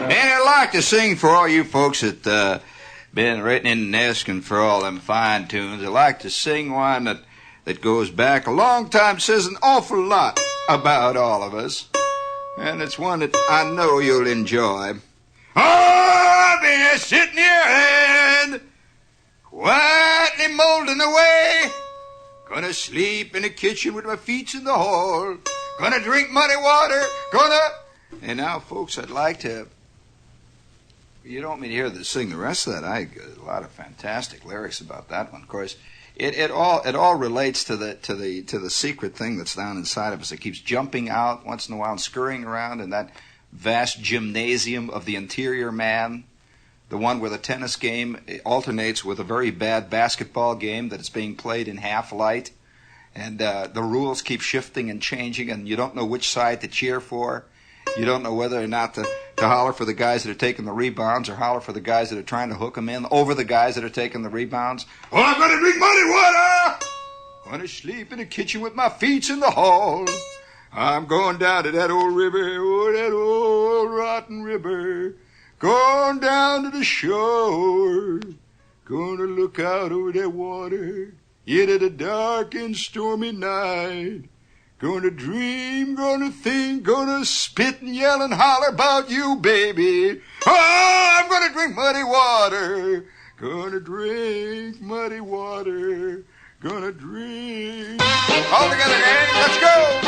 I'd like to sing for all you folks that been written in and asking for all them fine tunes. I'd like to sing one that goes back a long time, says an awful lot about all of us. And it's one that I know you'll enjoy. Oh, I've been sitting here quietly molding away. Gonna sleep in the kitchen with my feet in the hall. Gonna drink muddy water. And now, folks, I'd like to... You don't want me to hear sing the rest of that. I got a lot of fantastic lyrics about that one. Of course, it all relates to the secret thing that's down inside of us. It keeps jumping out once in a while and scurrying around in that vast gymnasium of the interior man. The one where the tennis game alternates with a very bad basketball game that is being played in half light. And the rules keep shifting and changing, and you don't know which side to cheer for. You don't know whether or not to holler for the guys that are taking the rebounds or holler for the guys that are trying to hook them in over the guys that are taking the rebounds. Well, I'm going to drink muddy water. Going to sleep in the kitchen with my feet in the hall. I'm going down to that old river, that old rotten river. Going down to the shore. Going to look out over that water into the dark and stormy night. Gonna dream, gonna think, gonna spit and yell and holler about you, baby. Oh, I'm gonna drink muddy water. Gonna drink muddy water. Gonna drink. All together, gang, let's go.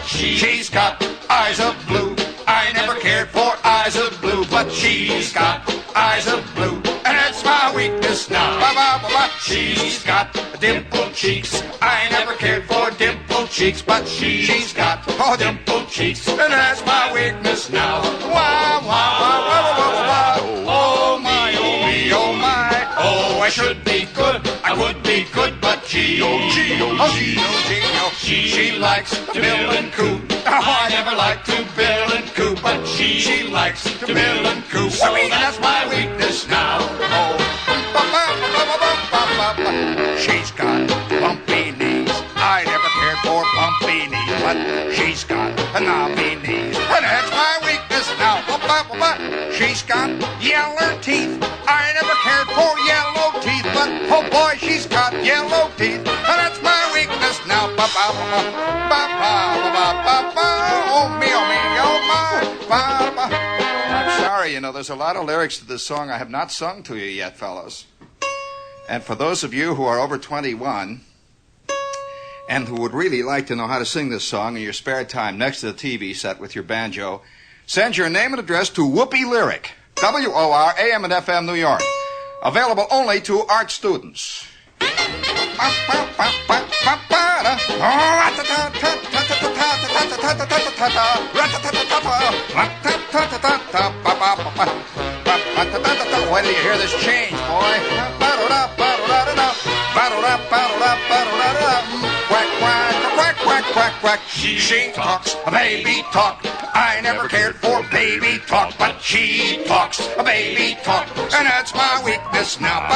She's got eyes of blue. I never cared for eyes of blue, but she's got eyes of blue. And that's my weakness now. She's got dimpled cheeks. I never cared for dimpled cheeks, but she's got dimpled cheeks. And that's my weakness now. Wah, wah, wah, wah, wah, wah. Oh my, oh me, oh my. Oh, I should be good. I would be good, but she likes to bill and coo. Oh, I never like to bill and coo, but she likes to bill and coo. So that's my weakness now. Oh, she's got bumpy knees. I never cared for bumpy knees, but she's got knobby knees. And that's my weakness now. She's got yeller teeth. I never cared for yellow teeth, but oh boy, she's got yellow teeth. And that's my weakness now. Oh me, oh my. I'm sorry, there's a lot of lyrics to this song I have not sung to you yet, fellows. And for those of you who are over 21 and who would really like to know how to sing this song in your spare time next to the TV set with your banjo, send your name and address to Whoopee Lyric, WOR, AM and FM, New York. Available only to art students. Wait till you hear this change, boy. Quack, quack, quack, quack, quack, quack. She talks, a baby talk. I never cared for baby talk, but she talks, a baby talk. And that's my weakness now.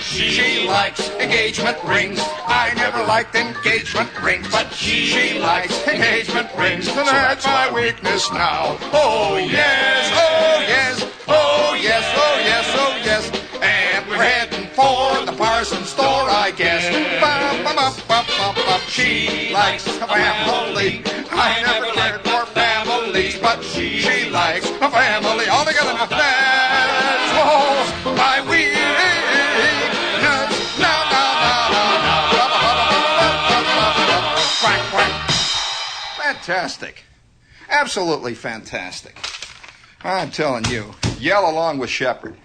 She likes engagement rings. I never liked engagement rings, but she likes engagement rings. And that's my weakness now. Oh yes, oh yes, oh yes, oh yes, oh yes. And we're heading for the Parsons store, I guess. She likes a family. I never cared for families, but she likes a family. All together now. That's all my weakness. Now. Quack, quack. Fantastic. Absolutely fantastic. I'm telling you, yell along with Shepard.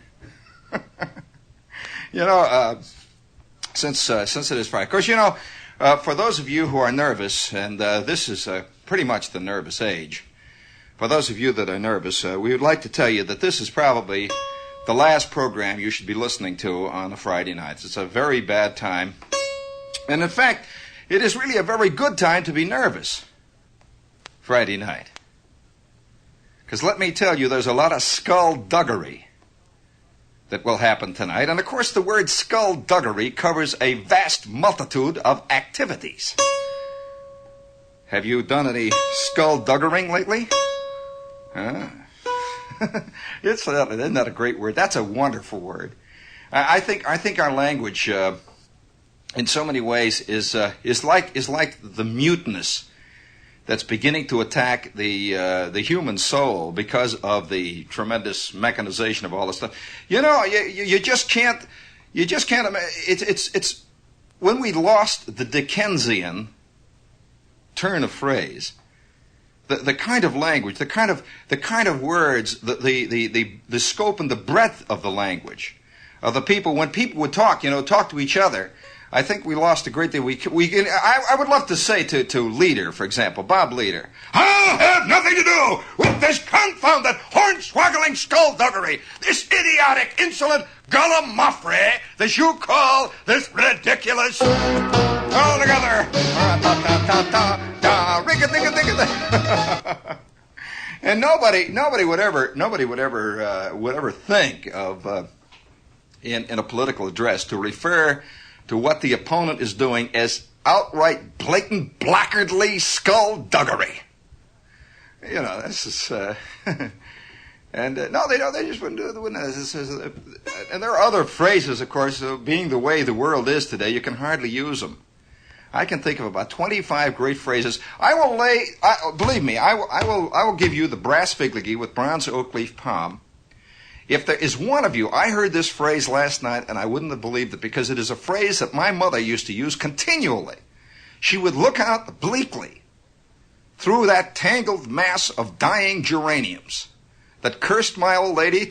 Since it is Friday. Of course, for those of you who are nervous, and this is pretty much the nervous age, for those of you that are nervous, we would like to tell you that this is probably the last program you should be listening to on a Friday night. It's a very bad time. And in fact, it is really a very good time to be nervous Friday night. Because let me tell you, there's a lot of skullduggery that will happen tonight. And, of course, the word skullduggery covers a vast multitude of activities. Have you done any skullduggering lately? Isn't that a great word? That's a wonderful word. I think our language, in so many ways, is like the muteness that's beginning to attack the human soul because of the tremendous mechanization of all this stuff. You know, you just can't. It's when we lost the Dickensian turn of phrase, the kind of language, the kind of words, the scope and the breadth of the language of the people. When people would talk to each other, I think we lost a great deal. I would love to say to Leader, for example, Bob Leader, I'll have nothing to do with this confounded hornswaggling skullduggery, this idiotic, insolent gallimaufry that you call this ridiculous. All together. And nobody would ever think of in a political address to refer to what the opponent is doing as outright, blatant, blackguardly skullduggery. You know, this is. And no, they don't. They just wouldn't do it. And there are other phrases, of course. Being the way the world is today, you can hardly use them. I can think of about 25 great phrases. Believe me, I will give you the brass figurine with bronze oak leaf palm. If there is one of you, I heard this phrase last night, and I wouldn't have believed it, because it is a phrase that my mother used to use continually. She would look out obliquely through that tangled mass of dying geraniums that cursed my old lady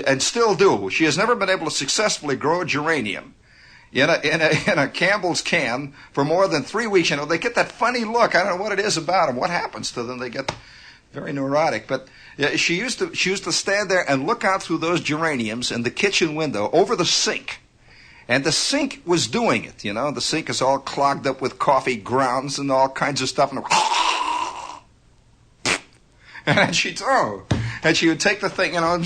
and still do. She has never been able to successfully grow a geranium in a Campbell's can for more than 3 weeks. You know, they get that funny look. I don't know what it is about them. What happens to them? They get very neurotic. But yeah, she used to stand there and look out through those geraniums in the kitchen window over the sink. And the sink was doing it, you know. The sink is all clogged up with coffee grounds and all kinds of stuff. And she would take the thing, you know.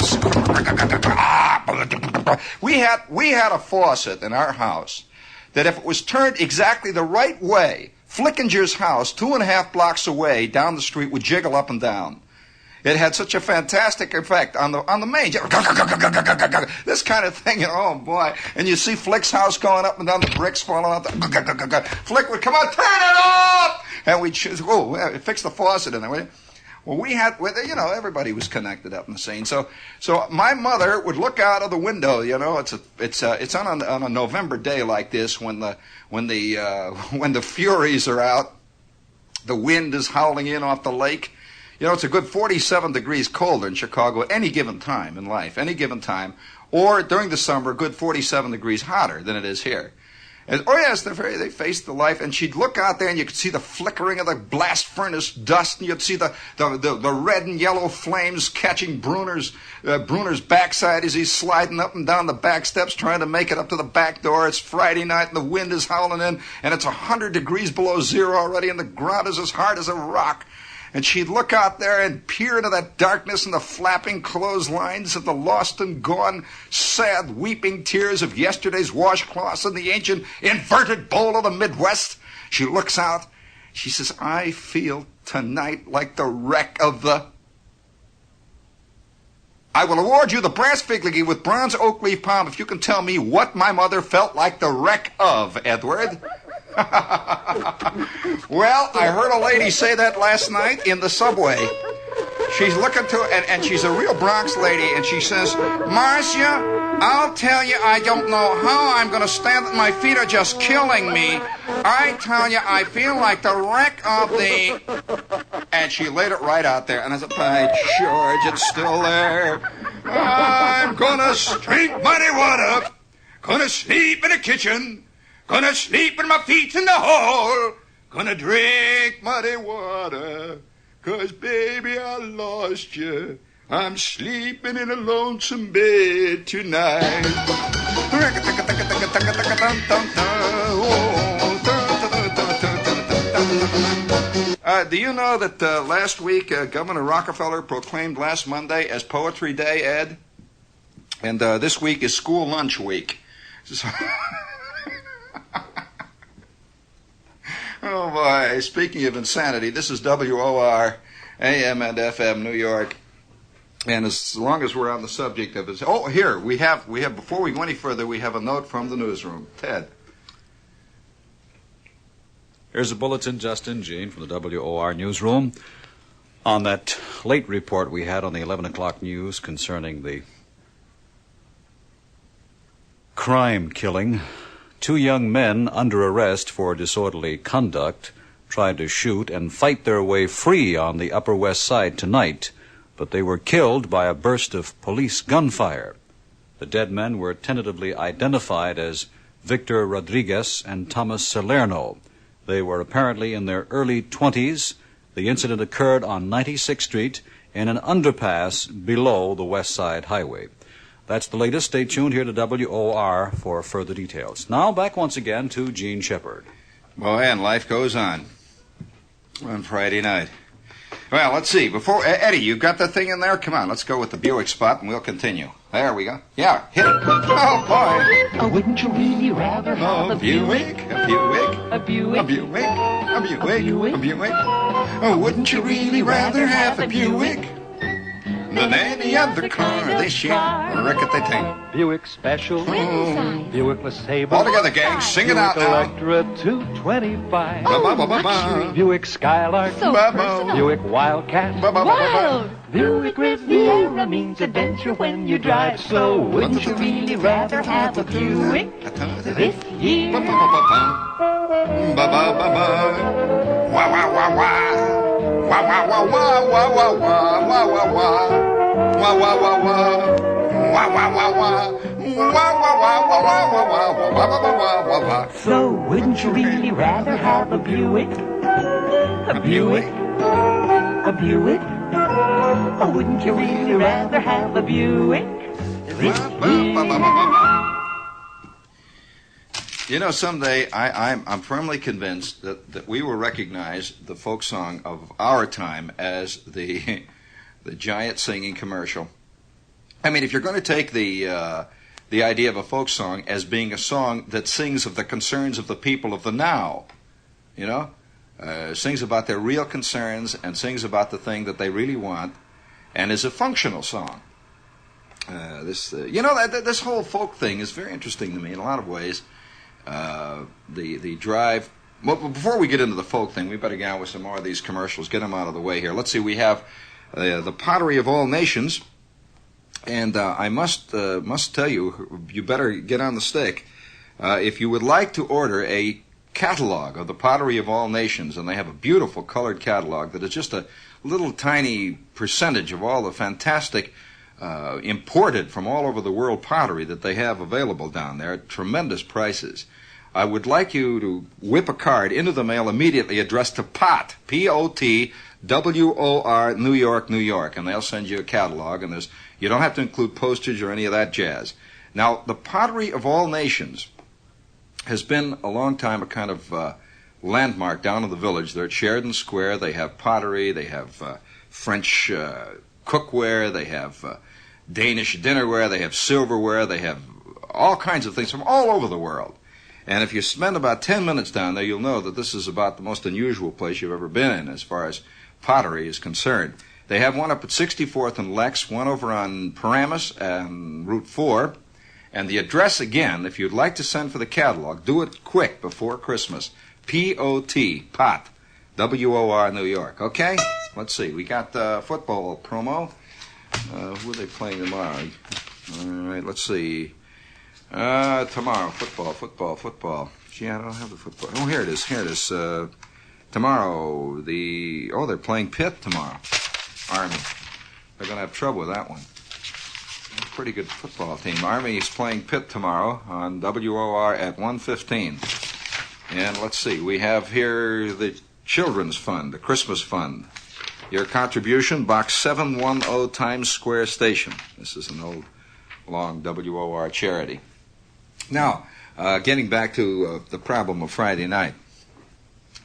We had a faucet in our house that if it was turned exactly the right way, Flickinger's house, 2.5 blocks away down the street, would jiggle up and down. It had such a fantastic effect on the main. This kind of thing, oh boy. And you see Flick's house going up and down, the bricks falling out. Flick would come on, turn it off! And we'd fix the faucet in there. Well, we had, you know, everybody was connected up in the scene. So my mother would look out of the window. You know, it's on a November day like this when the furies are out, the wind is howling in off the lake. You know, it's a good 47 degrees colder in Chicago at any given time in life, or during the summer, a good 47 degrees hotter than it is here. And, oh yes, they faced the life, and she'd look out there, and you could see the flickering of the blast furnace dust, and you'd see the red and yellow flames catching Bruner's backside as he's sliding up and down the back steps, trying to make it up to the back door. It's Friday night, and the wind is howling in, and it's 100 degrees below zero already, and the ground is as hard as a rock. And she'd look out there and peer into that darkness and the flapping clotheslines and the lost and gone, sad, weeping tears of yesterday's washcloths and the ancient inverted bowl of the Midwest. She looks out. She says, I feel tonight like the wreck of the... I will award you the brass figurine with bronze oak leaf palm if you can tell me what my mother felt like the wreck of, Edward. Well, I heard a lady say that last night in the subway. She's looking to, and she's a real Bronx lady, and she says, Marcia, I'll tell you, I don't know how I'm going to stand it. My feet are just killing me. I tell you, I feel like the wreck of the... And she laid it right out there, and I said, by George, it's still there. I'm going to drink muddy water, going to sleep in the kitchen, gonna sleep with my feet in the hole. Gonna drink muddy water. 'Cause baby, I lost you. I'm sleeping in a lonesome bed tonight. Do you know that last week Governor Rockefeller proclaimed last Monday as Poetry Day, Ed? And this week is school lunch week. So oh, boy. Speaking of insanity, this is WOR, AM and FM, New York. And as long as we're on the subject of it... Oh, here, we have, before we go any further, we have a note from the newsroom. Ted. Here's a bulletin, Justin, Gene, from the WOR newsroom. On that late report we had on the 11 o'clock news concerning the crime killing, 2 young men under arrest for disorderly conduct tried to shoot and fight their way free on the Upper West Side tonight, but they were killed by a burst of police gunfire. The dead men were tentatively identified as Victor Rodriguez and Thomas Salerno. They were apparently in their early 20s. The incident occurred on 96th Street in an underpass below the West Side Highway. That's the latest. Stay tuned here to WOR for further details. Now, back once again to Gene Shepard. Boy, and life goes on Friday night. Well, let's see. Before Eddie, you got that thing in there? Come on, let's go with the Buick spot, and we'll continue. There we go. Yeah, hit it. Oh, boy. Oh, wouldn't you really rather have a Buick? A Buick? A Buick? A Buick? A Buick? A Buick? Oh, wouldn't you really rather have a Buick than any other car this year? Rickety-ting. Buick Special, Buick LeSabre, All together, gang. Sing it out now. Electra 225, Ba-ba-ba-ba-ba. Buick Skylark, So personal. Buick Wildcat, Wild. Buick Riviera means adventure when you drive. So wouldn't you really rather have a Buick this year? Ba-ba-ba-ba. Wah, wah, wah, wah. Wah, wah, wah, wah, wah, wah, wah, wah, wah, wah. Wah, wah, wah, wah. Wah, wah, wah, wah. Wah, wah, wah, wah, wah, wah, wah, wah, wah, wah, wah, wah. So wouldn't you really rather have a Buick? A Buick? A Buick? Or wouldn't you really rather have a Buick this year? You know, someday I'm firmly convinced that we will recognize the folk song of our time as the giant singing commercial. I mean, if you're going to take the idea of a folk song as being a song that sings of the concerns of the people of the now, you know, sings about their real concerns and sings about the thing that they really want, and is a functional song. This whole folk thing is very interesting to me in a lot of ways. The drive. Well, before we get into the folk thing, we better get on with some more of these commercials. Get them out of the way here. Let's see. We have the pottery of all nations, and I must tell you, you better get on the stick if you would like to order a catalog of the pottery of all nations, and they have a beautiful colored catalog that is just a little tiny percentage of all the fantastic imported from all over the world pottery that they have available down there at tremendous prices. I would like you to whip a card into the mail immediately addressed to POT, P-O-T-W-O-R, New York, New York, and they'll send you a catalog, and you don't have to include postage or any of that jazz. Now, the pottery of all nations has been a long time a kind of landmark down in the village. They're at Sheridan Square. They have pottery. They have French cookware. They have Danish dinnerware. They have silverware. They have all kinds of things from all over the world. And if you spend about 10 minutes down there, you'll know that this is about the most unusual place you've ever been in as far as pottery is concerned. They have one up at 64th and Lex, one over on Paramus and Route 4. And the address, again, if you'd like to send for the catalog, do it quick before Christmas. P-O-T, POT, W-O-R, New York. Okay? Let's see. We got football promo. Who are they playing tomorrow? All right, let's see. Tomorrow, football. Gee, I don't have the football. Oh, here it is. Tomorrow, they're playing Pitt tomorrow. Army. They're going to have trouble with that one. Pretty good football team. Army is playing Pitt tomorrow on WOR at 1:15. And let's see. We have here the Children's Fund, the Christmas Fund. Your contribution, Box 710, Times Square Station. This is an old, long WOR charity. Now, getting back to the problem of Friday night,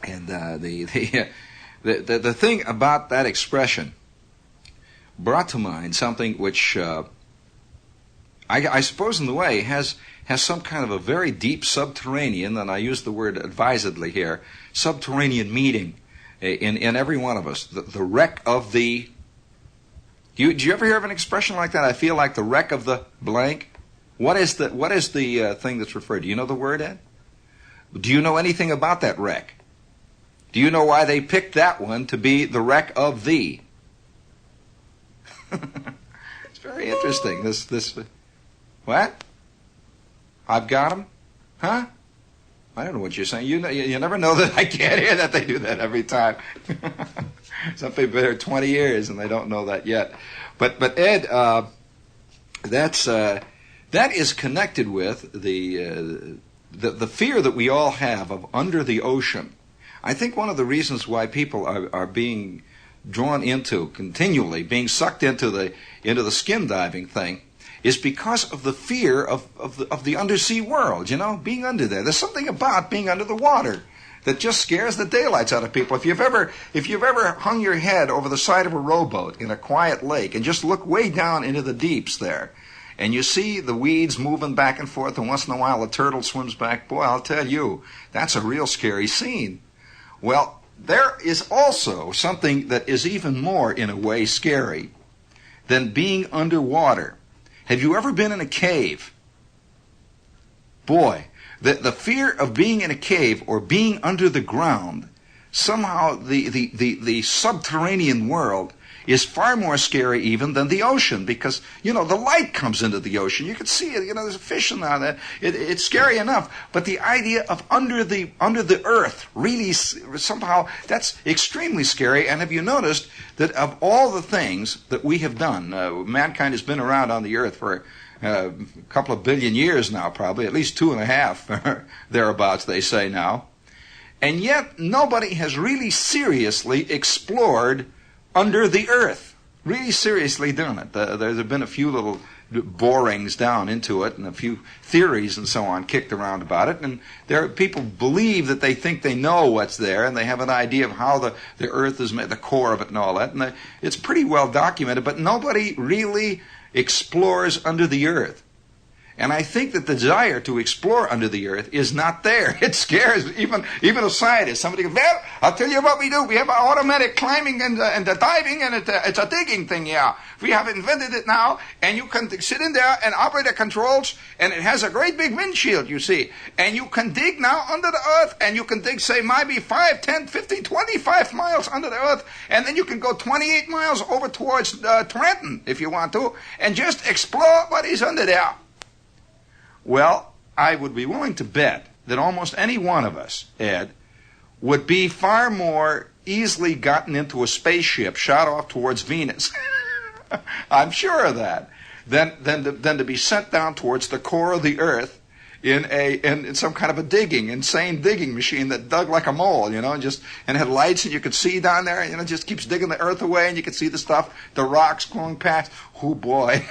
and the thing about that expression brought to mind something which I suppose in the way, has some kind of a very deep subterranean, and I use the word advisedly here, subterranean meaning in every one of us. The wreck of the... Do you ever hear of an expression like that? I feel like the wreck of the blank. What is the thing that's referred? Do you know the word, Ed? Do you know anything about that wreck? Do you know why they picked that one to be the wreck of the? It's very interesting. This. What? I've got them? Huh? I don't know what you're saying. You never know that. I can't hear that. They do that every time. Some people have been here 20 years and they don't know that yet. But Ed, that is connected with the fear that we all have of under the ocean. I think one of the reasons why people are being drawn into, continually being sucked into the skin diving thing, is because of the fear of the undersea world, being under there. There's something about being under the water that just scares the daylights out of people. If you've ever hung your head over the side of a rowboat in a quiet lake and just look way down into the deeps there, and you see the weeds moving back and forth, and once in a while a turtle swims back, boy, I'll tell you, that's a real scary scene. Well, there is also something that is even more, in a way, scary than being underwater. Have you ever been in a cave? Boy, the fear of being in a cave or being under the ground, somehow the subterranean world is far more scary even than the ocean, because, the light comes into the ocean. You can see it, there's a fish in there. It's scary enough. But the idea of under the earth, really, somehow, that's extremely scary. And have you noticed that of all the things that we have done, mankind has been around on the earth for a couple of billion years now, probably, at least 2.5, thereabouts, they say now. And yet, nobody has really seriously explored under the earth, really seriously done it. There have been a few little borings down into it and a few theories and so on kicked around about it. And people believe that they think they know what's there, and they have an idea of how the earth is made, the core of it and all that. And it's pretty well documented, but nobody really explores under the earth. And I think that the desire to explore under the earth is not there. It scares even a scientist. Somebody goes, well, I'll tell you what we do. We have automatic climbing and the diving, and it's a digging thing, yeah. We have invented it now, and you can sit in there and operate the controls, and it has a great big windshield, you see. And you can dig now under the earth, and you can dig, say, maybe 5, 10, 15, 25 miles under the earth, and then you can go 28 miles over towards Trenton, if you want to, and just explore what is under there. Well, I would be willing to bet that almost any one of us, Ed, would be far more easily gotten into a spaceship shot off towards Venus. I'm sure of that. Than to be sent down towards the core of the earth in some kind of a insane digging machine that dug like a mole, and had lights, and you could see down there, and it just keeps digging the earth away, and you could see the stuff, the rocks going past. Oh boy.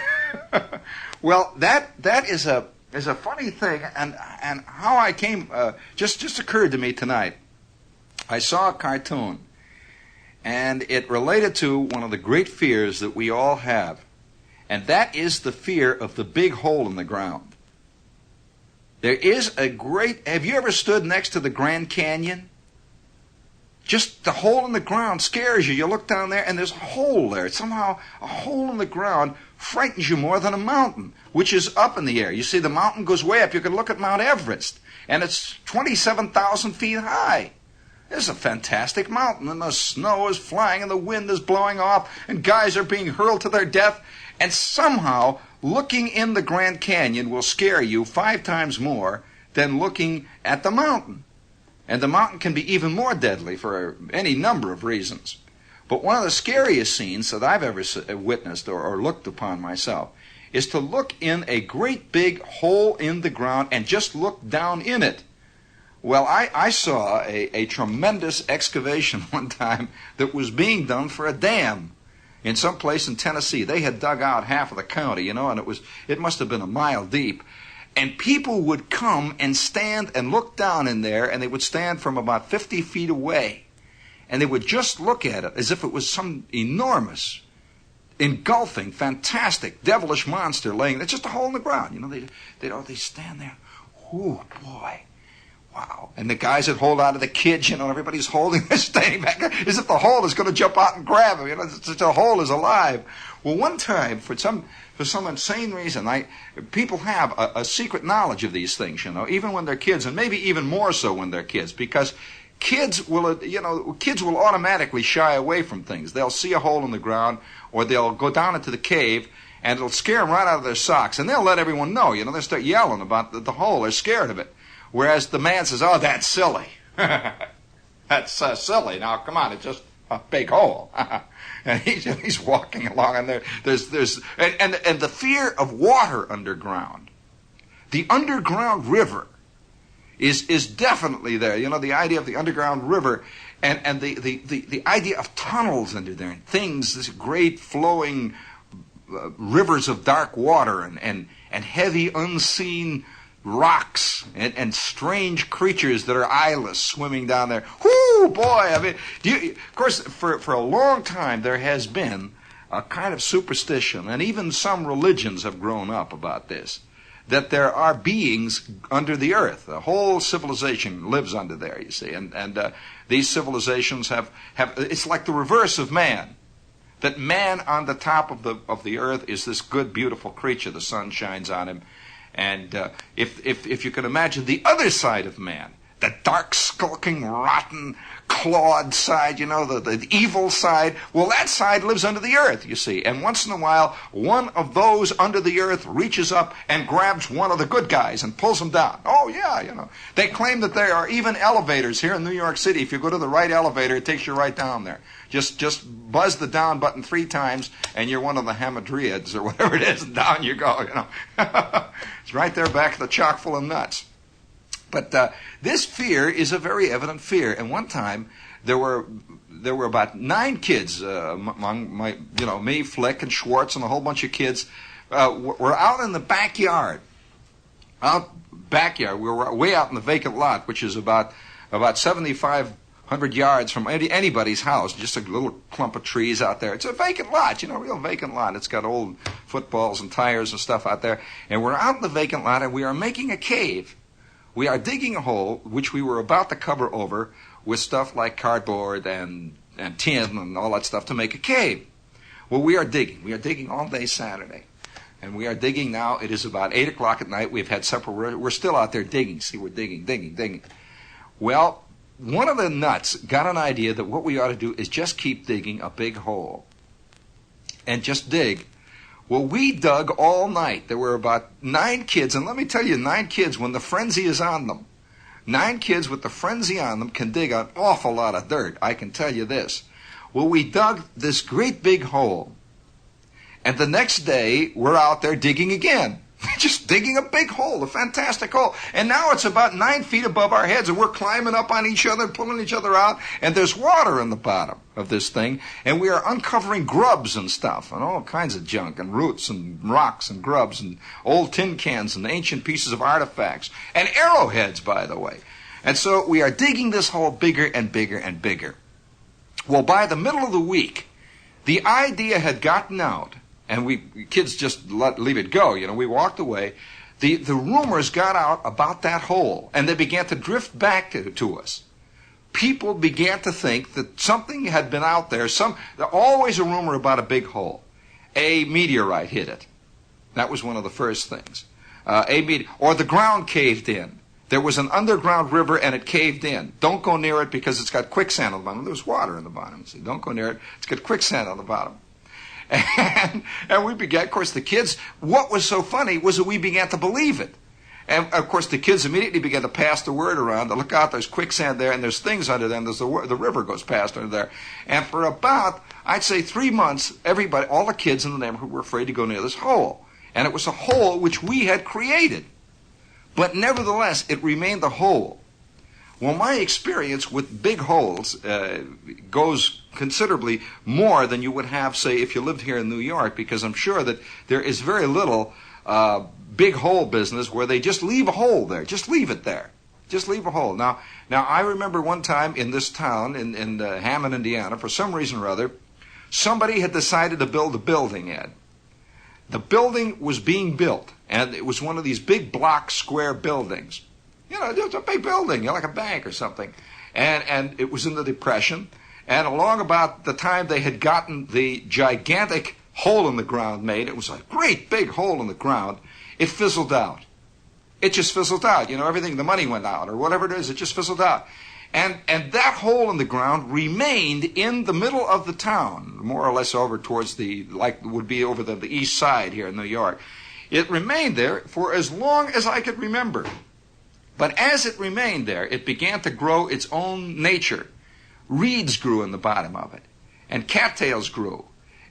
Well, that is a funny thing, and how I came just occurred to me tonight. I saw a cartoon, and it related to one of the great fears that we all have, and that is the fear of the big hole in the ground. There is have you ever stood next to the Grand Canyon? Just the hole in the ground scares you. You look down there, and there's a hole there. Somehow, a hole in the ground frightens you more than a mountain, which is up in the air. You see, the mountain goes way up. You can look at Mount Everest, and it's 27,000 feet high. It's a fantastic mountain, and the snow is flying, and the wind is blowing off, and guys are being hurled to their death. And somehow, looking in the Grand Canyon will scare you 5 times more than looking at the mountain. And the mountain can be even more deadly for any number of reasons. But one of the scariest scenes that I've ever witnessed or looked upon myself is to look in a great big hole in the ground and just look down in it. Well, I saw a tremendous excavation one time that was being done for a dam in some place in Tennessee. They had dug out half of the county, and it must have been a mile deep. And people would come and stand and look down in there, and they would stand from about 50 feet away. And they would just look at it as if it was some enormous engulfing, fantastic, devilish monster laying. It's just a hole in the ground. You know, they stand there. Ooh, boy. Wow. And the guys that hold out of the kids, you know, everybody's holding, they're standing back there as if the hole is going to jump out and grab them. You know, the hole is alive. Well, one time, for some insane reason, people have a secret knowledge of these things, you know, even when they're kids, and maybe even more so when they're kids, because kids will automatically shy away from things. They'll see a hole in the ground, or they'll go down into the cave, and it'll scare them right out of their socks, and they'll let everyone know, you know, they'll start yelling about the hole. They're scared of it. Whereas the man says, oh, that's silly. That's silly. Now, come on, it's just a big hole. And he's walking along, and there's the fear of water underground. The underground river is definitely there. You know, the idea of the underground river and the idea of tunnels under there and things, this great flowing rivers of dark water and heavy unseen rocks and strange creatures that are eyeless swimming down there. Whoo, boy! I mean, of course, for a long time there has been a kind of superstition, and even some religions have grown up about this, that there are beings under the earth. The whole civilization lives under there, you see, and these civilizations have it's like the reverse of man. That man on the top of the earth is this good, beautiful creature. The sun shines on him. And if you can imagine the other side of man, the dark, skulking, rotten, clawed side, you know, the evil side, well, that side lives under the earth, you see. And once in a while, one of those under the earth reaches up and grabs one of the good guys and pulls him down. Oh, yeah, you know. They claim that there are even elevators here in New York City. If you go to the right elevator, it takes you right down there. Just buzz the down button 3 times, and you're one of the Hamadryads or whatever it is, and down you go, you know. It's right there back at the chock full of nuts. But this fear is a very evident fear. And one time, there were about 9 kids among my, you know, me, Flick, and Schwartz, and a whole bunch of kids. Were out in the backyard. We were way out in the vacant lot, which is about 7,500 yards from anybody's house. Just a little clump of trees out there. It's a vacant lot, you know, a real vacant lot. It's got old footballs and tires and stuff out there. And we're out in the vacant lot, and we are making a cave. We are digging a hole, which we were about to cover over with stuff like cardboard and tin and all that stuff to make a cave. Well, we are digging. We are digging all day Saturday. And we are digging now. It is about 8 o'clock at night. We've had supper. We're still out there digging. See, we're digging. Well, one of the nuts got an idea that what we ought to do is just keep digging a big hole. And just dig. Well, we dug all night. There were about 9 kids, and let me tell you, 9 kids, when the frenzy is on them, 9 kids with the frenzy on them can dig an awful lot of dirt, I can tell you this. Well, we dug this great big hole, and the next day, we're out there digging again. Just digging a big hole, a fantastic hole. And now it's about 9 feet above our heads, and we're climbing up on each other, pulling each other out, and there's water in the bottom of this thing, and we are uncovering grubs and stuff, and all kinds of junk, and roots, and rocks, and grubs, and old tin cans, and ancient pieces of artifacts, and arrowheads, by the way. And so we are digging this hole bigger and bigger and bigger. Well, by the middle of the week, the idea had gotten out, and kids just leave it go. You know, we walked away. The rumors got out about that hole, and they began to drift back to us. People began to think that something had been out there. There's always a rumor about a big hole. A meteorite hit it. That was one of the first things. Or the ground caved in. There was an underground river, and it caved in. Don't go near it because it's got quicksand on the bottom. There's water in the bottom. See, don't go near it. It's got quicksand on the bottom. And we began, of course, the kids, what was so funny was that we began to believe it. And, of course, the kids immediately began to pass the word around. To look out, there's quicksand there, and there's things under there, and there's the river goes past under there. And for about, I'd say 3 months, everybody, all the kids in the neighborhood were afraid to go near this hole. And it was a hole which we had created. But nevertheless, it remained a hole. Well, my experience with big holes goes considerably more than you would have, say, if you lived here in New York, because I'm sure that there is very little big hole business where they just leave a hole there. Just leave it there. Just leave a hole. Now I remember one time in this town, in Hammond, Indiana, for some reason or other, Somebody had decided to build a building, Ed. The building was being built, and it was one of these big block square buildings. You know, it was a big building, you know, like a bank or something. And it was in the Depression, and along about the time they had gotten the gigantic hole in the ground made, it was a great big hole in the ground, it fizzled out. It just fizzled out. You know, everything, the money went out, or whatever it is, it just fizzled out. And that hole in the ground remained in the middle of the town, more or less over towards the, like would be over the east side here in New York. It remained there for as long as I could remember. But as it remained there, it began to grow its own nature. Reeds grew in the bottom of it, and cattails grew.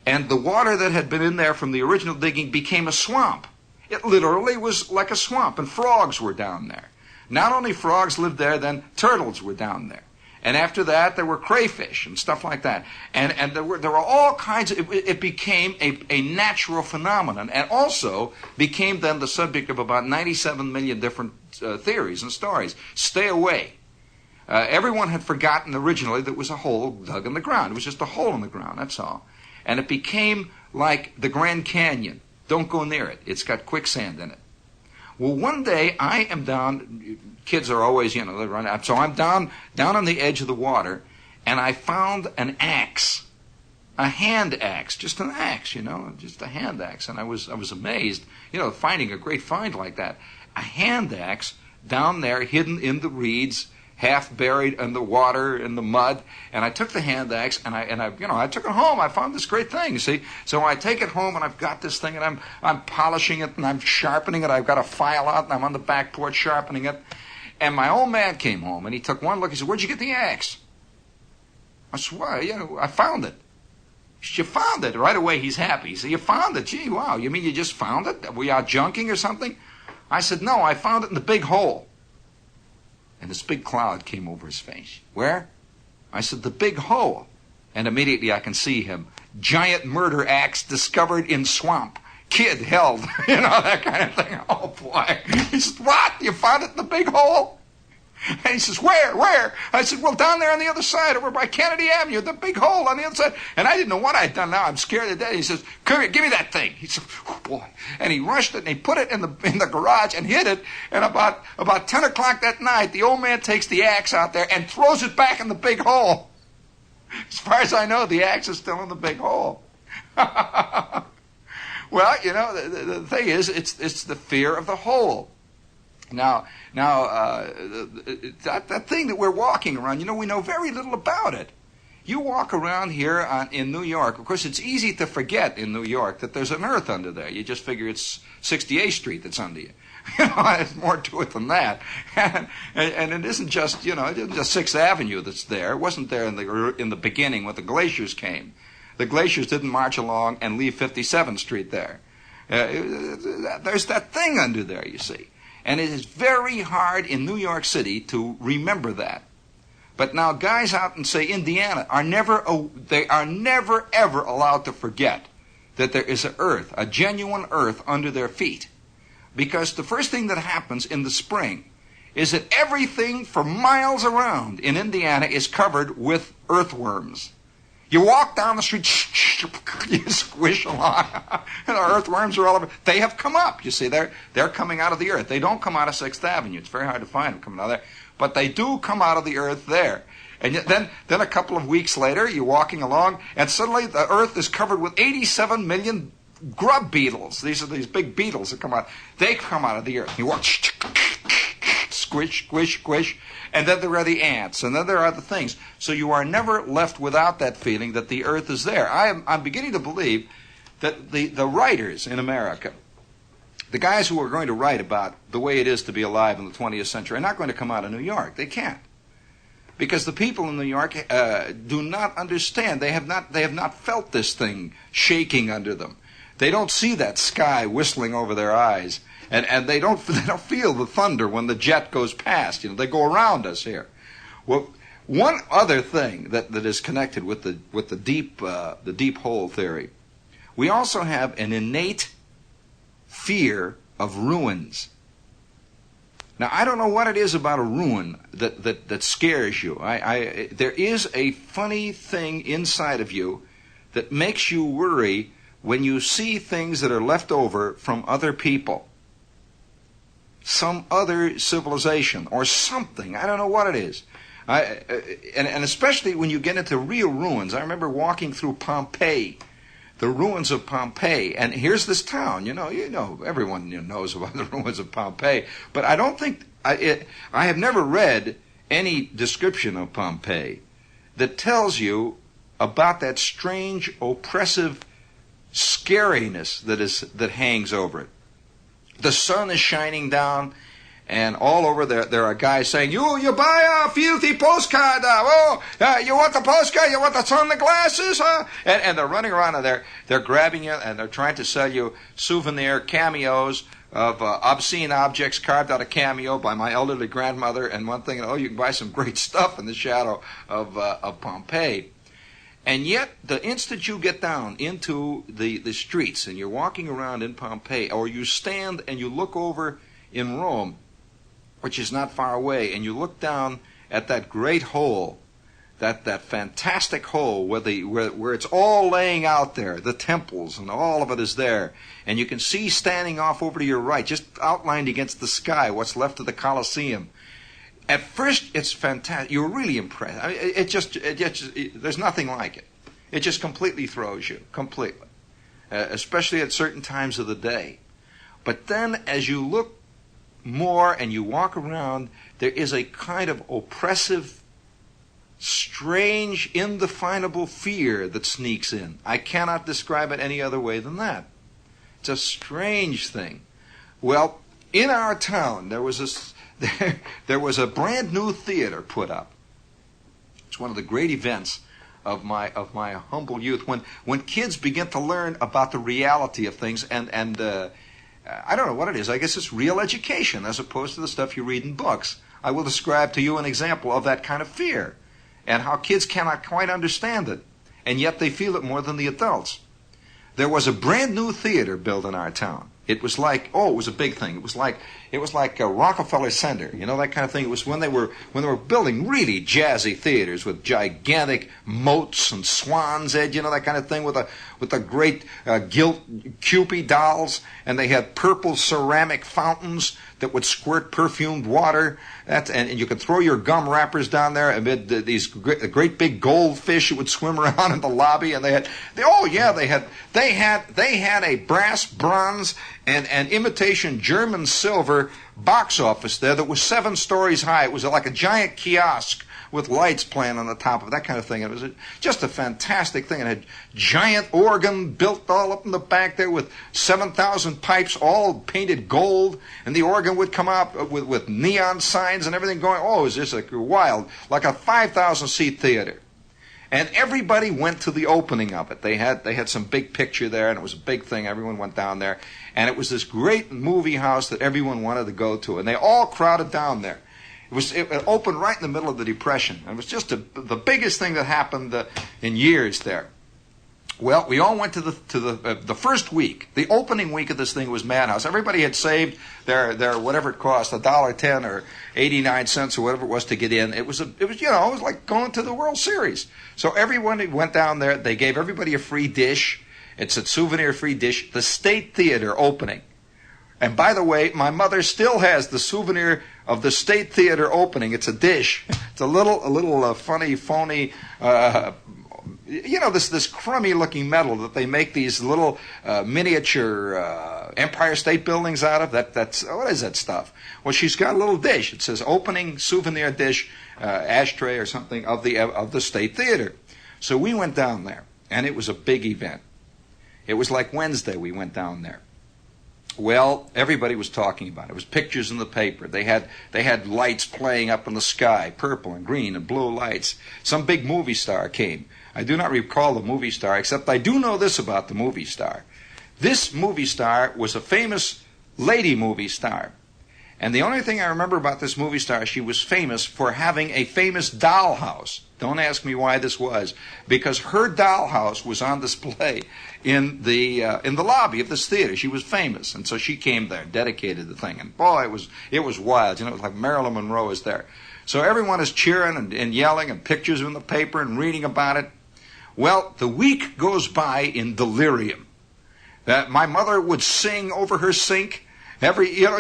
And the water that had been in there from the original digging became a swamp. It literally was like a swamp, and frogs were down there. Not only frogs lived there, then turtles were down there. And after that, there were crayfish and stuff like that. And there were all kinds of, it became a natural phenomenon, and also became then the subject of about 97 million different theories and stories. Stay away. Everyone had forgotten originally that it was a hole dug in the ground. It was just a hole in the ground, that's all. And it became like the Grand Canyon. Don't go near it. It's got quicksand in it. Well, one day I am down, kids are always, you know, they run out. So I'm down on the edge of the water, and I found an axe, a hand axe, just an axe, you know, just a hand axe. And I was amazed, you know, finding a great find like that. A hand axe down there hidden in the reeds, half buried in the water, in the mud. And I took the hand axe and I took it home. I found this great thing, see. So I take it home and I've got this thing and I'm polishing it and I'm sharpening it. I've got a file out and I'm on the back porch sharpening it. And my old man came home and he took one look. He said, "Where'd you get the axe?" I said, "Well, you know, I found it." He said, "You found it?" Right away he's happy. He said, "You found it? Gee, wow. You mean you just found it? Were you out junking or something?" I said, "No, I found it in the big hole." And this big cloud came over his face. "Where?" I said, "The big hole." And immediately I can see him. Giant murder axe discovered in swamp. Kid held. You know, that kind of thing. Oh, boy. He said, "What? You found it in the big hole?" And he says, Where? I said, "Well, down there on the other side, over by Kennedy Avenue, the big hole on the other side." And I didn't know what I'd done now. I'm scared to death. He says, "Come here, give me that thing." He said, "Oh, boy." And he rushed it and he put it in the garage and hid it. And about 10 o'clock that night, the old man takes the axe out there and throws it back in the big hole. As far as I know, the axe is still in the big hole. Well, you know, the thing is, it's the fear of the hole. Now, that thing that we're walking around, you know, we know very little about it. You walk around here in New York. Of course, it's easy to forget in New York that there's an earth under there. You just figure it's 68th Street that's under you. You know, there's more to it than that. And it isn't just, you know, it isn't just 6th Avenue that's there. It wasn't there in the beginning when the glaciers came. The glaciers didn't march along and leave 57th Street there. There's that thing under there, you see. And it is very hard in New York City to remember that. But now guys out in, say, Indiana are never ever allowed to forget that there is an earth, a genuine earth under their feet. Because the first thing that happens in the spring is that everything for miles around in Indiana is covered with earthworms. You walk down the street, you squish along, and the earthworms are all over. They have come up, you see. They're coming out of the earth. They don't come out of 6th Avenue. It's very hard to find them coming out of there. But they do come out of the earth there. And then a couple of weeks later, you're walking along, and suddenly the earth is covered with 87 million grub beetles. These are these big beetles that come out. They come out of the earth. You walk, squish, squish, squish. And then there are the ants, and then there are the things. So you are never left without that feeling that the earth is there. I'm beginning to believe that the writers in America, the guys who are going to write about the way it is to be alive in the 20th century, are not going to come out of New York. They can't. Because the people in New York do not understand. They have not felt this thing shaking under them. They don't see that sky whistling over their eyes. And they don't feel the thunder when the jet goes past. You know, they go around us here. Well, one other thing that is connected with the deep hole theory, we also have an innate fear of ruins. Now, I don't know what it is about a ruin that scares you. There is a funny thing inside of you that makes you worry when you see things that are left over from other people. Some other civilization or something. I don't know what it is. And especially when you get into real ruins. I remember walking through Pompeii, the ruins of Pompeii, and here's this town. You know, everyone knows about the ruins of Pompeii, but I don't think I have never read any description of Pompeii that tells you about that strange, oppressive scariness that hangs over it. The sun is shining down, and all over there are guys saying, You buy a filthy postcard. You want the postcard? You want the sunglasses? Huh? And they're running around, and they're grabbing you, and they're trying to sell you souvenir cameos of obscene objects carved out of cameo by my elderly grandmother. And one thing, you can buy some great stuff in the shadow of Pompeii. And yet, the instant you get down into the streets and you're walking around in Pompeii, or you stand and you look over in Rome, which is not far away, and you look down at that great hole, that fantastic hole where it's all laying out there, the temples and all of it is there, and you can see standing off over to your right, just outlined against the sky, what's left of the Colosseum. At first, it's fantastic. You're really impressed. I mean, it just there's nothing like it. It just completely throws you, completely, especially at certain times of the day. But then, as you look more and you walk around, there is a kind of oppressive, strange, indefinable fear that sneaks in. I cannot describe it any other way than that. It's a strange thing. Well, in our town, there was a brand new theater put up. It's one of the great events of my humble youth, when kids begin to learn about the reality of things, and I don't know what it is. I guess it's real education as opposed to the stuff you read in books. I will describe to you an example of that kind of fear and how kids cannot quite understand it, and yet they feel it more than the adults. There was a brand new theater built in our town. It was like, it was a big thing. It was like a Rockefeller Center, that kind of thing. It was when they were building really jazzy theaters with gigantic moats and swan's edge, that kind of thing, with the great gilt Cupid dolls, and they had purple ceramic fountains that would squirt perfumed water. And you could throw your gum wrappers down there amid these great big goldfish that would swim around in the lobby. And they had a brass, bronze, and imitation German silver box office there that was 7 stories high. It was like a giant kiosk with lights playing on the top of it, that kind of thing. It was just a fantastic thing. It had giant organ built all up in the back there with 7,000 pipes, all painted gold, and the organ would come out with neon signs and everything going. Oh, it was just wild, like a 5,000-seat theater. And everybody went to the opening of it. They had some big picture there, and it was a big thing. Everyone went down there. And it was this great movie house that everyone wanted to go to. And they all crowded down there. It opened right in the middle of the Depression. And it was just the biggest thing that happened in years there. Well, we all went to the first week. The opening week of this thing was madhouse. Everybody had saved their whatever it cost, $1.10 or 89 cents or whatever it was to get in. It was like going to the World Series. So everyone went down there. They gave everybody a free dish. It's a souvenir free dish. The State Theater opening. And by the way, my mother still has the souvenir of the State Theater opening. It's a dish. It's a little funny, phony. This crummy looking metal that they make these little miniature Empire State Buildings out of. That's what is that stuff? Well, she's got a little dish. It says opening souvenir dish, ashtray or something of the State Theater. So we went down there, and it was a big event. It was like Wednesday we went down there. Well, everybody was talking about it. It was pictures in the paper. They had lights playing up in the sky, purple and green and blue lights. Some big movie star came. I do not recall the movie star, except I do know this about the movie star. This movie star was a famous lady movie star. And the only thing I remember about this movie star, she was famous for having a famous dollhouse. Don't ask me why this was, because her dollhouse was on display in the lobby of this theater. She was famous, and so she came there, dedicated the thing, and boy, it was wild. It was like Marilyn Monroe was there. So everyone is cheering and yelling, and pictures in the paper and reading about it. Well, the week goes by in delirium. My mother would sing over her sink.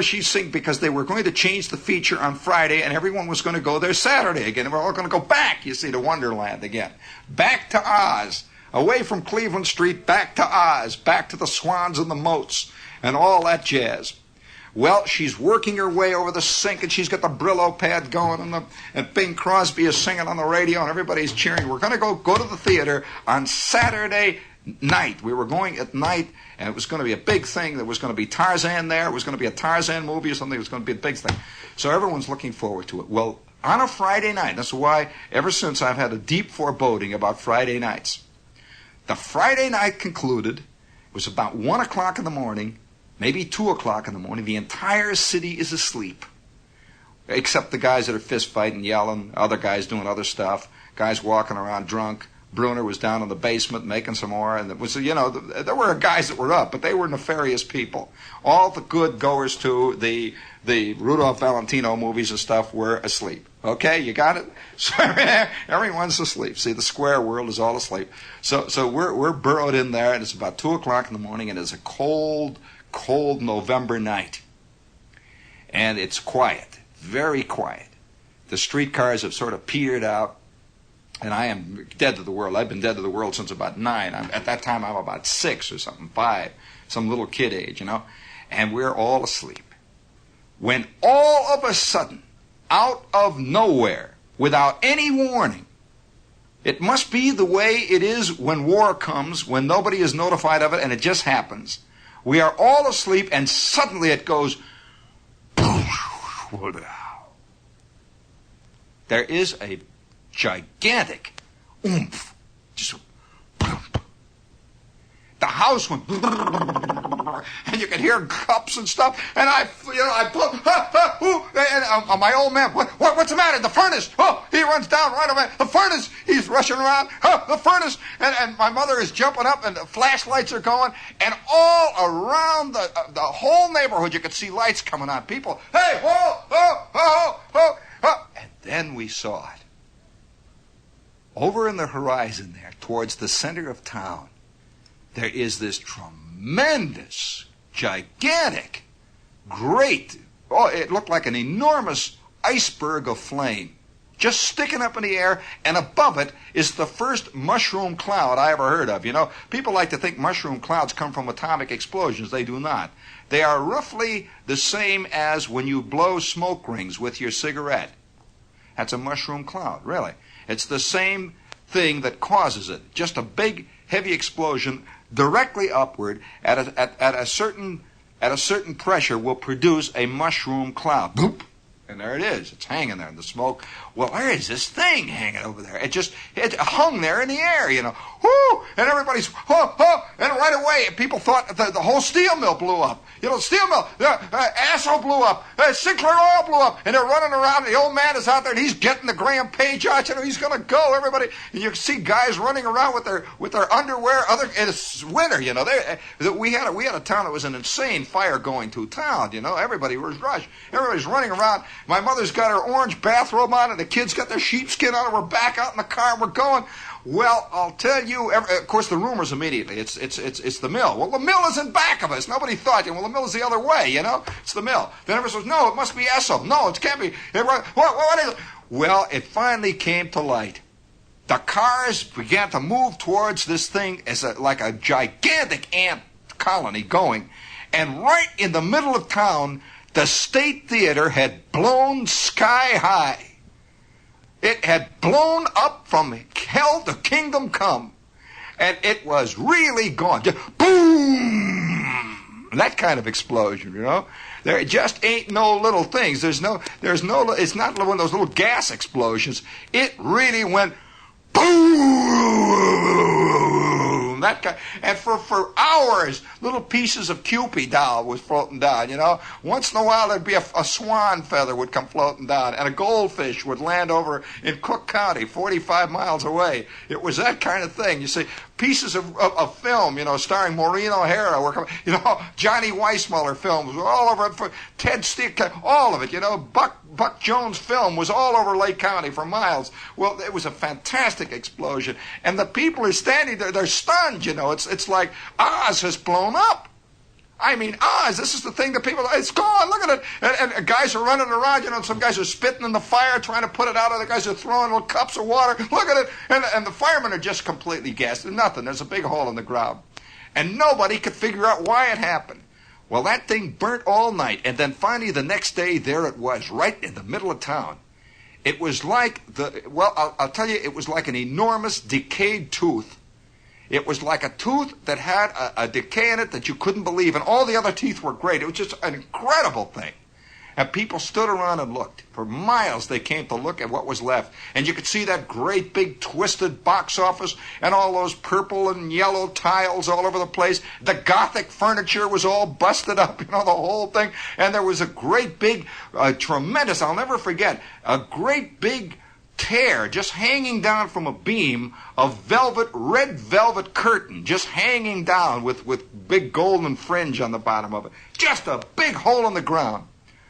She'd sing because they were going to change the feature on Friday, and everyone was going to go there Saturday again. And we're all going to go back, you see, to Wonderland again. Back to Oz. Away from Cleveland Street, back to Oz. Back to the swans and the moats and all that jazz. Well, she's working her way over the sink, and she's got the Brillo pad going, and Bing Crosby is singing on the radio, and everybody's cheering. We're going to go to the theater on Saturday night. We were going at night, and it was going to be a big thing. There was going to be Tarzan there. It was going to be a Tarzan movie or something. It was going to be a big thing. So everyone's looking forward to it. Well, on a Friday night, that's why ever since I've had a deep foreboding about Friday nights. The Friday night concluded. It was about 1 o'clock in the morning. Maybe 2 o'clock in the morning. The entire city is asleep, except the guys that are fist fighting, yelling, other guys doing other stuff, guys walking around drunk. Bruner was down in the basement making some more, and it was, there were guys that were up, but they were nefarious people. All the good goers to the Rudolph Valentino movies and stuff were asleep. Okay, you got it? So everyone's asleep. See, the square world is all asleep. So we're burrowed in there, and it's about 2 o'clock in the morning, and it's a cold November night. And it's quiet, very quiet. The streetcars have sort of petered out, and I am dead to the world. I've been dead to the world since about 9. At that time, I'm about 6 or something, 5, some little kid age, and we're all asleep. When all of a sudden, out of nowhere, without any warning, it must be the way it is when war comes, when nobody is notified of it, and it just happens. We are all asleep, and suddenly it goes. There is a gigantic oomph. Just the house went, and you could hear cups and stuff. And I pulled, and my old man, what's the matter? The furnace. Oh, he runs down right away. The furnace. He's rushing around. Oh, the furnace. And my mother is jumping up, and the flashlights are going, and all around the whole neighborhood you could see lights coming on. People, hey, whoa, oh, oh, oh, oh. And then we saw it. Over in the horizon there, towards the center of town, there is this tremendous, gigantic, great, it looked like an enormous iceberg of flame, just sticking up in the air, and above it is the first mushroom cloud I ever heard of. People like to think mushroom clouds come from atomic explosions. They do not. They are roughly the same as when you blow smoke rings with your cigarette. That's a mushroom cloud, really. It's the same thing that causes it. Just a big, heavy explosion directly upward at a certain pressure will produce a mushroom cloud. Boop. And there it is. It's hanging there in the smoke. Well, where is this thing hanging over there? It hung there in the air, Whoo! And everybody's, and right away, people thought the whole steel mill blew up. Steel mill, Asso blew up, Sinclair Oil blew up, and they're running around, and the old man is out there, and he's getting the Graham Page out, he's going to go, everybody. And you see guys running around with their underwear, and it's winter, we had a town that was an insane fire going to town, everybody was rushed. Everybody's running around. My mother's got her orange bathrobe on, and the kids got their sheepskin on, and we're back out in the car, and we're going. Well, I'll tell you, of course, the rumors immediately, it's the mill. Well, the mill is in back of us. Nobody thought, well, the mill is the other way, It's the mill. Then everyone says, no, it must be Esso. No, it can't be. What is it? Well, it finally came to light. The cars began to move towards this thing as like a gigantic ant colony going. And right in the middle of town, the State Theater had blown sky high. It had blown up from hell to kingdom come. And it was really gone. Just boom! That kind of explosion, There just ain't no little things. it's not one of those little gas explosions. It really went boom! That kind, and for hours, little pieces of Cupid doll was floating down, Once in a while, there'd be a swan feather would come floating down, and a goldfish would land over in Cook County, 45 miles away. It was that kind of thing. You see, pieces of film, starring Maureen O'Hara were coming, Johnny Weissmuller films were all over it, for Ted Steele, all of it, Buck Buck Jones film was all over Lake County for miles. Well, it was a fantastic explosion. And the people are standing there, they're stunned, you know. It's like Oz has blown up. I mean, Oz, this is the thing that people, it's gone, look at it. And guys are running around, you know, some guys are spitting in the fire trying to put it out, other guys are throwing little cups of water. Look at it. And the firemen are just completely gassed. There's nothing. There's a big hole in the ground. And nobody could figure out why it happened. Well, that thing burnt all night, and then finally the next day, there it was, right in the middle of town. It was like I'll tell you, it was like an enormous decayed tooth. It was like a tooth that had a decay in it that you couldn't believe, and all the other teeth were great. It was just an incredible thing. And people stood around and looked. For miles they came to look at what was left. And you could see that great big twisted box office and all those purple and yellow tiles all over the place. The Gothic furniture was all busted up, you know, the whole thing. And there was a great big, tremendous, I'll never forget, a great big tear just hanging down from a beam of red velvet curtain just hanging down with big golden fringe on the bottom of it. Just a big hole in the ground.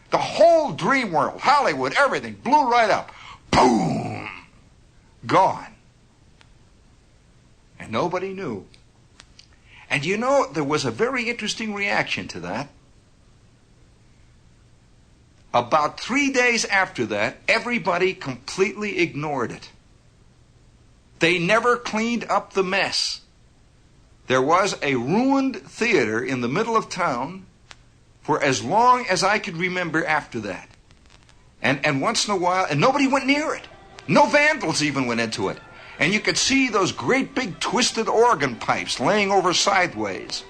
The whole dream world, Hollywood, everything, blew right up. Boom! Gone. And nobody knew. And you know, there was a very interesting reaction to that. About 3 days after that, everybody completely ignored it. They never cleaned up the mess. There was a ruined theater in the middle of town for as long as I could remember after that. And once in a while, and nobody went near it. No vandals even went into it. And you could see those great big twisted organ pipes laying over sideways.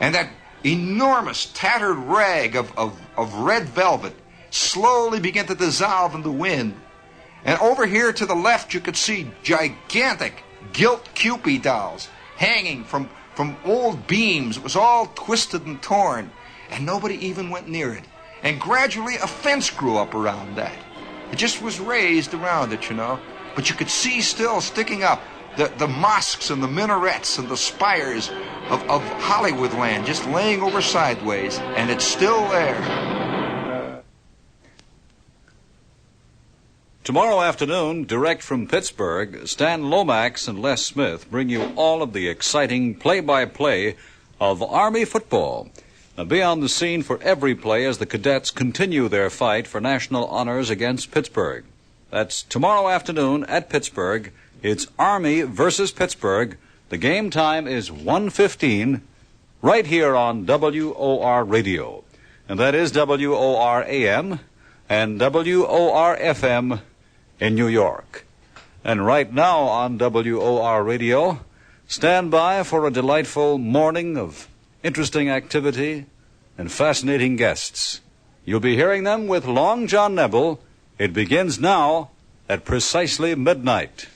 And that enormous tattered rag of red velvet slowly began to dissolve in the wind. And over here to the left, you could see gigantic gilt Cupid dolls hanging from old beams. It was all twisted and torn. And nobody even went near it. And gradually a fence grew up around that. It just was raised around it, you know. But you could see still sticking up the mosques and the minarets and the spires of Hollywood land just laying over sideways. And it's still there. Tomorrow afternoon, direct from Pittsburgh, Stan Lomax and Les Smith bring you all of the exciting play-by-play of Army football. Now, be on the scene for every play as the cadets continue their fight for national honors against Pittsburgh. That's tomorrow afternoon at Pittsburgh. It's Army versus Pittsburgh. The game time is 1:15 right here on WOR Radio. And that is WOR AM and WOR FM in New York. And right now on WOR Radio, stand by for a delightful morning of interesting activity and fascinating guests. You'll be hearing them with Long John Nebel. It begins now at precisely midnight.